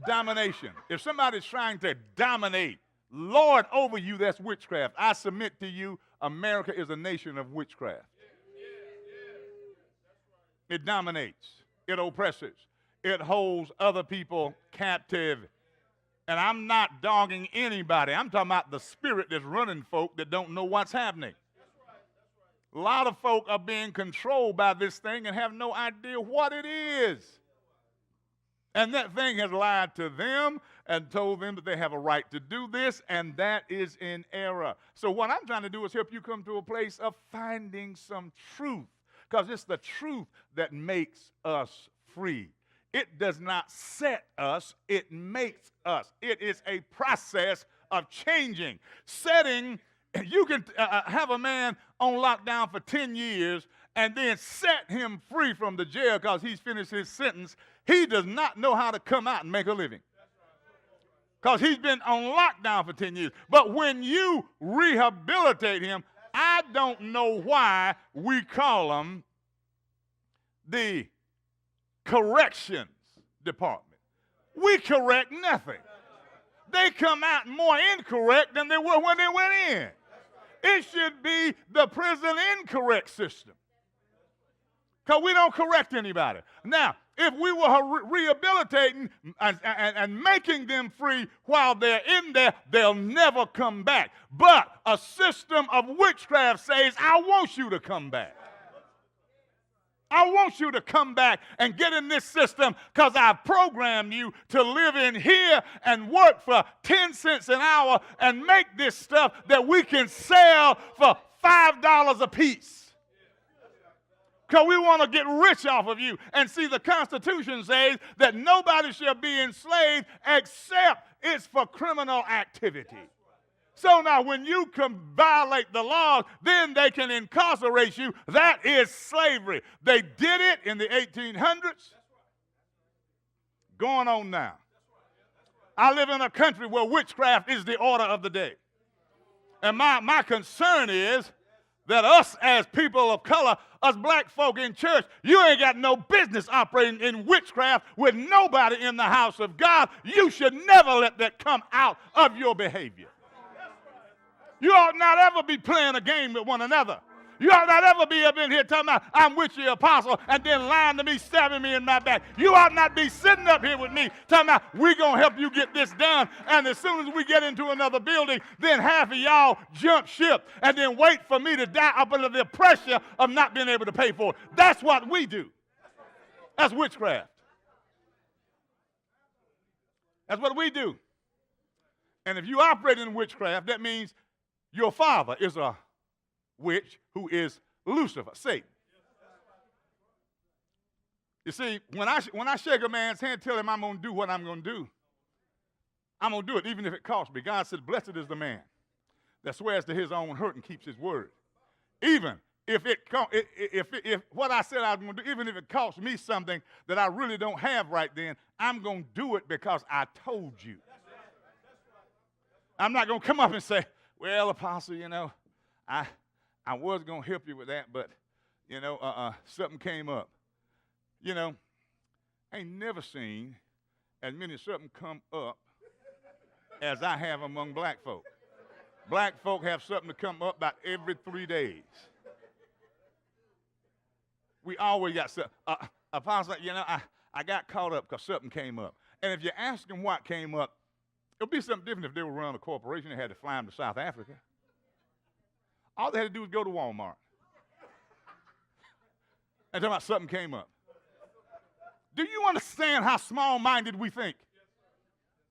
Domination. If somebody's trying to dominate, lord over you, that's witchcraft. I submit to you, America is a nation of witchcraft. It dominates. It oppresses. It holds other people captive. And I'm not dogging anybody. I'm talking about the spirit that's running folk that don't know what's happening. A lot of folk are being controlled by this thing and have no idea what it is. And that thing has lied to them and told them that they have a right to do this, and that is in error. So what I'm trying to do is help you come to a place of finding some truth, because it's the truth that makes us free. It does not set us, it makes us. It is a process of changing. Setting, you can have a man on lockdown for 10 years and then set him free from the jail because he's finished his sentence. He does not know how to come out and make a living because he's been on lockdown for 10 years. But when you rehabilitate him, I don't know why we call them the corrections department. We correct nothing. They come out more incorrect than they were when they went in. It should be the prison incorrect system, because we don't correct anybody. Now, if we were rehabilitating and making them free while they're in there, they'll never come back. But a system of witchcraft says, I want you to come back. I want you to come back and get in this system because I programmed you to live in here and work for 10 cents an hour and make this stuff that we can sell for $5 a piece. Because we want to get rich off of you. And see, the Constitution says that nobody shall be enslaved except it's for criminal activity. So now when you can violate the laws, then they can incarcerate you. That is slavery. They did it in the 1800s. Going on now. I live in a country where witchcraft is the order of the day. And my concern is that us as people of color, us black folk in church, you ain't got no business operating in witchcraft with nobody in the house of God. You should never let that come out of your behavior. You ought not ever be playing a game with one another. You ought not ever be up in here talking about, I'm with you, apostle, and then lying to me, stabbing me in my back. You ought not be sitting up here with me talking about, we're going to help you get this done, and as soon as we get into another building, then half of y'all jump ship and then wait for me to die up under the pressure of not being able to pay for it. That's what we do. That's witchcraft. That's what we do. And if you operate in witchcraft, that means your father is a witch who is Lucifer, Satan. You see, when I shake a man's hand, tell him I'm going to do what I'm going to do, I'm going to do it even if it costs me. God said, blessed is the man that swears to his own hurt and keeps his word. Even if what I said I was going to do, even if it costs me something that I really don't have right then, I'm going to do it because I told you. I'm not going to come up and say, well, apostle, I was going to help you with that, but, something came up. I ain't never seen as many something come up as I have among black folk. Black folk have something to come up about every 3 days. We always got something. Apostle, I got caught up because something came up. And if you ask them what came up, it would be something different if they were running a corporation and had to fly them to South Africa. All they had to do was go to Walmart and talk about something came up. Do you understand how small-minded we think?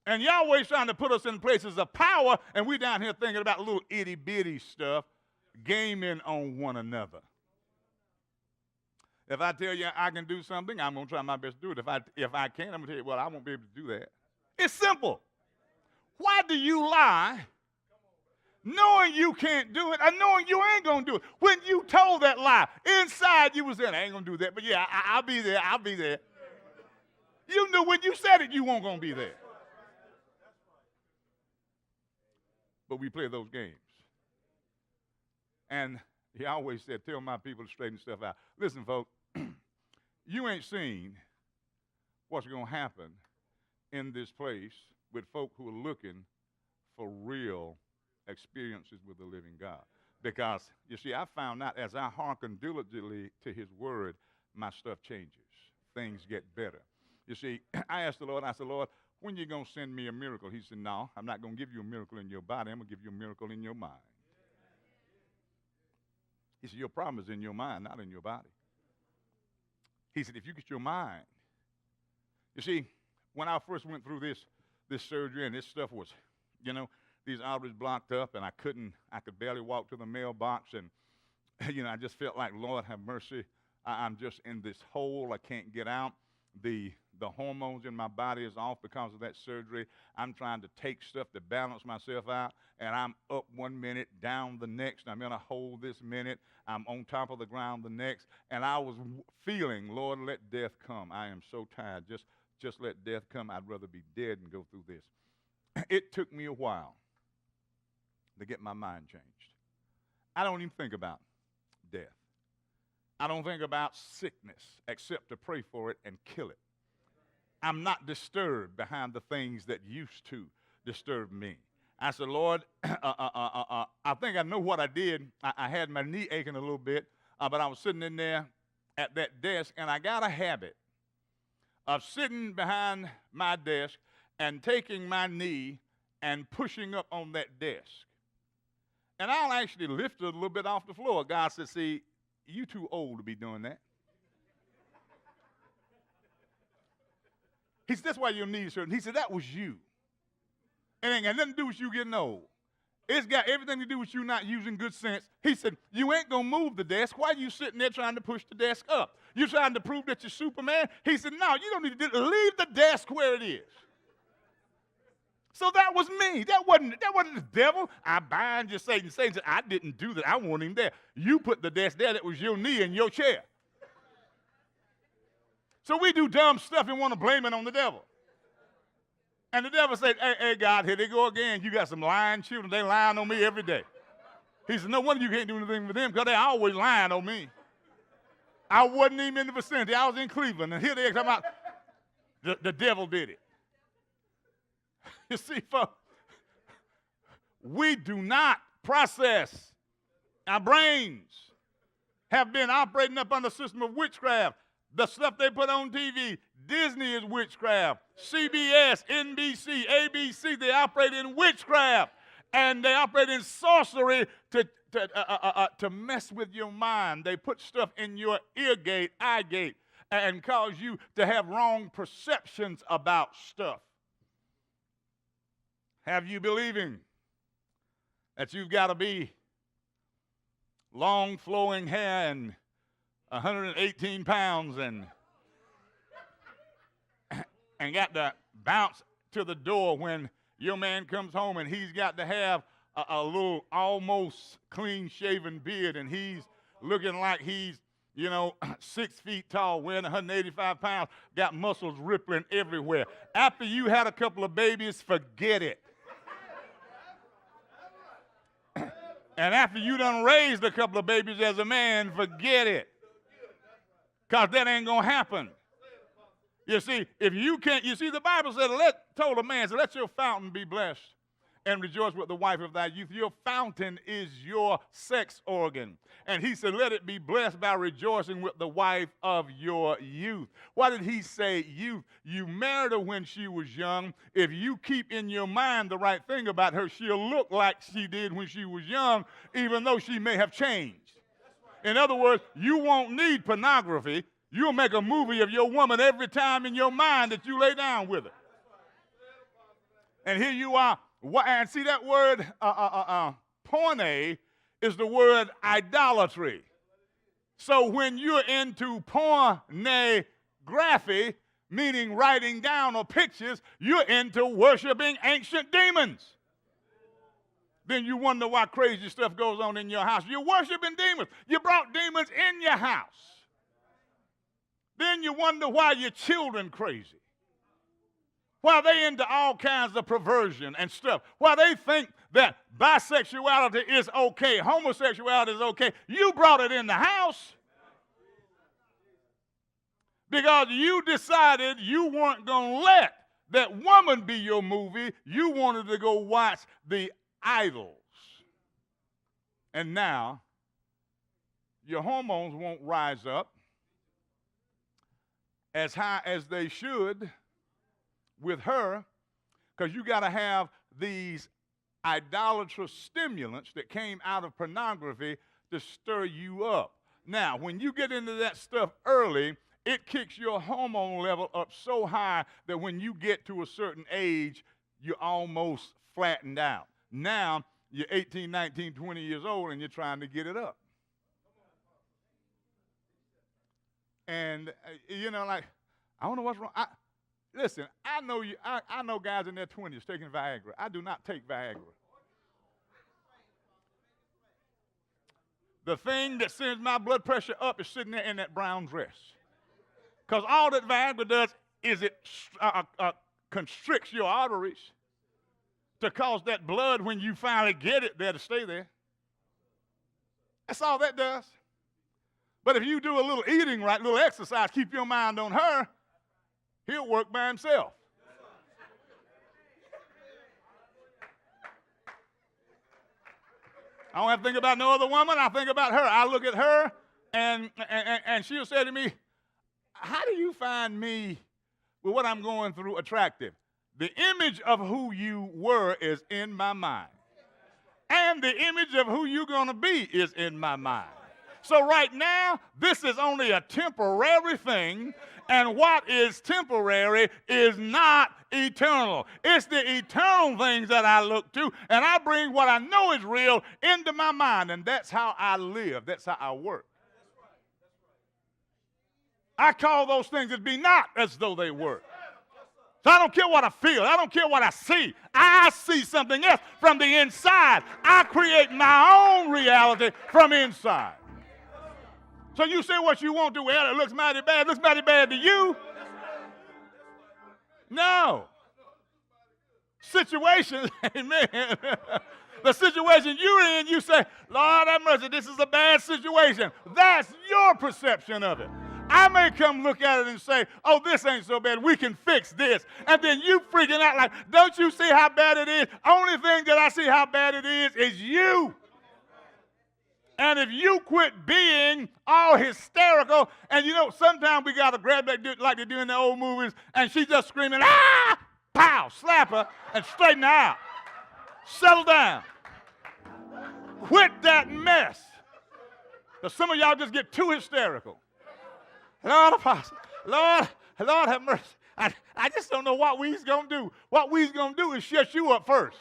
And y'all always trying to put us in places of power, and we down here thinking about little itty-bitty stuff, gaming on one another. If I tell you I can do something, I'm going to try my best to do it. If I can't, I'm going to tell you, well, I won't be able to do that. It's simple. Why do you lie knowing you can't do it and knowing you ain't going to do it? When you told that lie, inside you was saying, I ain't going to do that, but yeah, I'll be there, I'll be there. You knew when you said it, you weren't going to be there. But we play those games. And he always said, tell my people to straighten stuff out. Listen, folks, you ain't seen what's going to happen in this place with folk who are looking for real experiences with the living God. Because, you see, I found out as I hearken diligently to his word, my stuff changes. Things get better. You see, I asked the Lord, I said, Lord, when you going to send me a miracle? He said, no, I'm not going to give you a miracle in your body. I'm going to give you a miracle in your mind. He said, your problem is in your mind, not in your body. He said, if you get your mind. You see, when I first went through this surgery and this stuff was, these arteries blocked up and I could barely walk to the mailbox and, I just felt like, Lord, have mercy. I'm just in this hole. I can't get out. The hormones in my body is off because of that surgery. I'm trying to take stuff to balance myself out, and I'm up 1 minute, down the next. I'm in a hole this minute. I'm on top of the ground the next. And I was feeling, Lord, let death come. I am so tired. Just let death come. I'd rather be dead than go through this. It took me a while to get my mind changed. I don't even think about death. I don't think about sickness except to pray for it and kill it. I'm not disturbed behind the things that used to disturb me. I said, Lord, I think I know what I did. I had my knee aching a little bit, but I was sitting in there at that desk, and I got a habit of sitting behind my desk and taking my knee and pushing up on that desk. And I'll actually lift it a little bit off the floor. God said, see, you too old to be doing that. He said, that's why your knees hurt. He said, that was you. It ain't got nothing to do with you getting old. It's got everything to do with you not using good sense. He said, you ain't going to move the desk. Why are you sitting there trying to push the desk up? You trying to prove that you're Superman? He said, no, you don't need to do it. Leave the desk where it is. So that was me. That wasn't the devil. I bind you, Satan. Satan said, I didn't do that. I want him there. You put the desk there. That was your knee in your chair. So we do dumb stuff and want to blame it on the devil. And the devil said, hey, God, here they go again. You got some lying children. They lying on me every day. He said, no wonder you can't do anything with them because they always lying on me. I wasn't even in the vicinity. I was in Cleveland. And here they are talking about the devil did it. You see, folks, we do not process. Our brains have been operating up under the system of witchcraft. The stuff they put on TV, Disney is witchcraft. CBS, NBC, ABC, they operate in witchcraft. And they operate in sorcery to mess with your mind. They put stuff in your ear gate, eye gate, and cause you to have wrong perceptions about stuff. Have you believing that you've got to be long flowing hair and 118 pounds and got to bounce to the door when your man comes home and he's got to have a little almost clean-shaven beard and he's looking like he's, 6 feet tall, weighing 185 pounds, got muscles rippling everywhere. After you had a couple of babies, forget it. And after you done raised a couple of babies as a man, forget it. Because that ain't going to happen. You see, if you can't, the Bible said, told a man, let your fountain be blessed and rejoice with the wife of thy youth. Your fountain is your sex organ. And he said, let it be blessed by rejoicing with the wife of your youth. Why did he say youth? You married her when she was young. If you keep in your mind the right thing about her, she'll look like she did when she was young, even though she may have changed. In other words, you won't need pornography. You'll make a movie of your woman every time in your mind that you lay down with her. And here you are. And see that word, porne, is the word idolatry. So when you're into pornography, meaning writing down or pictures, you're into worshiping ancient demons. Then you wonder why crazy stuff goes on in your house. You're worshiping demons. You brought demons in your house. Then you wonder why your children crazy. Why they into all kinds of perversion and stuff. Why they think that bisexuality is okay, homosexuality is okay. You brought it in the house because you decided you weren't going to let that woman be your movie, you wanted to go watch the idols. And now, your hormones won't rise up as high as they should with her, because you got to have these idolatrous stimulants that came out of pornography to stir you up. Now, when you get into that stuff early, it kicks your hormone level up so high that when you get to a certain age, you're almost flattened out. Now, you're 18, 19, 20 years old, and you're trying to get it up. And, like, I don't know what's wrong. Listen, I know guys in their 20s taking Viagra. I do not take Viagra. The thing that sends my blood pressure up is sitting there in that brown dress. Because all that Viagra does is it constricts your arteries to cause that blood, when you finally get it there, to stay there. That's all that does. But if you do a little eating right, a little exercise, keep your mind on her, he'll work by himself. I don't have to think about no other woman. I think about her. I look at her, and she'll say to me, how do you find me with what I'm going through attractive? The image of who you were is in my mind. And the image of who you're going to be is in my mind. So right now, this is only a temporary thing, and what is temporary is not eternal. It's the eternal things that I look to, and I bring what I know is real into my mind, and that's how I live. That's how I work. I call those things that be not as though they were. So I don't care what I feel. I don't care what I see. I see something else from the inside. I create my own reality from inside. So you say what you want to, well, it looks mighty bad. It looks mighty bad to you. No. Situations, amen. The situation you're in, you say, Lord have mercy, this is a bad situation. That's your perception of it. I may come look at it and say, oh, this ain't so bad. We can fix this. And then you freaking out like, don't you see how bad it is? Only thing that I see how bad it is you. And if you quit being all hysterical, and sometimes we got to grab that dude like they do in the old movies, and she's just screaming, ah, pow, slap her, and straighten her out. Settle down. Quit that mess. Because some of y'all just get too hysterical. Lord, Apostle, Lord have mercy. I just don't know what we's going to do. What we's going to do is shut you up first.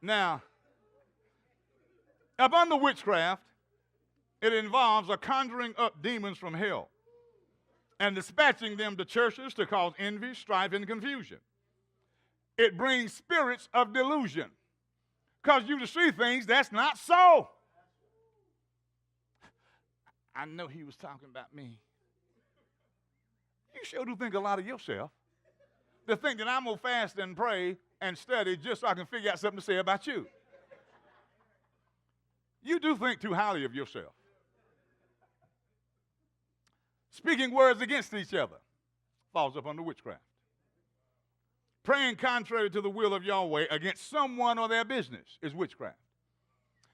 Now, upon the witchcraft, it involves a conjuring up demons from hell and dispatching them to churches to cause envy, strife, and confusion. It brings spirits of delusion, cause you to see things that's not so. I know he was talking about me. You sure do think a lot of yourself. To think that I'm going to fast and pray and study just so I can figure out something to say about you. You do think too highly of yourself. Speaking words against each other falls up under witchcraft. Praying contrary to the will of Yahweh against someone or their business is witchcraft.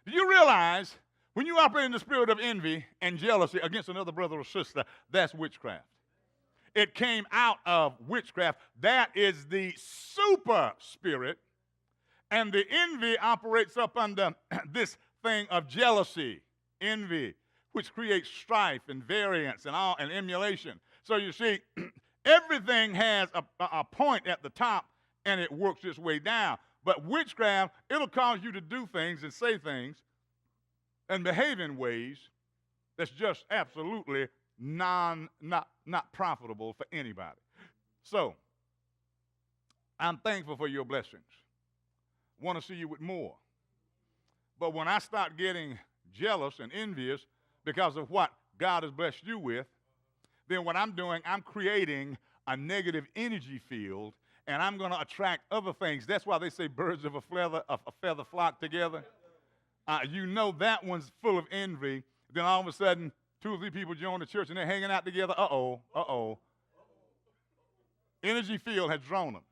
Do you realize when you operate in the spirit of envy and jealousy against another brother or sister, that's witchcraft? It came out of witchcraft. That is the super spirit. And the envy operates up under this thing of jealousy, envy, which creates strife and variance and emulation. So you see, everything has a point at the top, and it works its way down. But witchcraft, it'll cause you to do things and say things and behave in ways that's just absolutely not profitable for anybody. So, I'm thankful for your blessings. Want to see you with more. But when I start getting jealous and envious because of what God has blessed you with, then what I'm doing, I'm creating a negative energy field, and I'm going to attract other things. That's why they say birds of a feather flock together. You know that one's full of envy. Then all of a sudden, 2 or 3 people join the church and they're hanging out together. Uh-oh. Energy field has drawn them.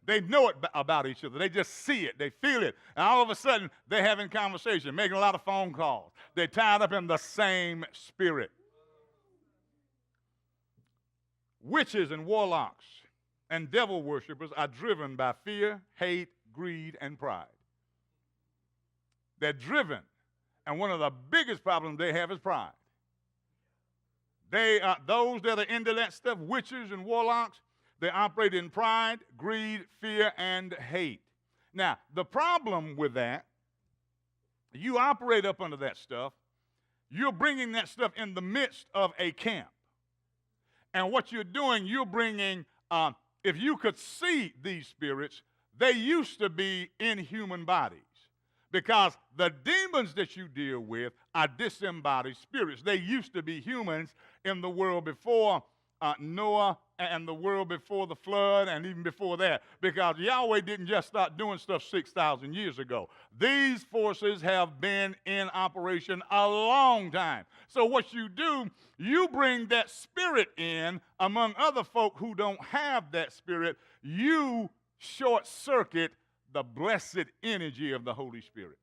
They know it about each other. They just see it. They feel it. And all of a sudden, they're having conversation, making a lot of phone calls. They're tied up in the same spirit. Witches and warlocks and devil worshipers are driven by fear, hate, greed, and pride. They're driven. And one of the biggest problems they have is pride. Those that are into that stuff, witches and warlocks, they operate in pride, greed, fear, and hate. Now, the problem with that, you operate up under that stuff, you're bringing that stuff in the midst of a camp. And what you're doing, you're bringing, if you could see these spirits, they used to be in human bodies. Because the demons that you deal with are disembodied spirits. They used to be humans in the world before Noah and the world before the flood and even before that. Because Yahweh didn't just start doing stuff 6,000 years ago. These forces have been in operation a long time. So what you do, you bring that spirit in among other folk who don't have that spirit. You short circuit the blessed energy of the Holy Spirit.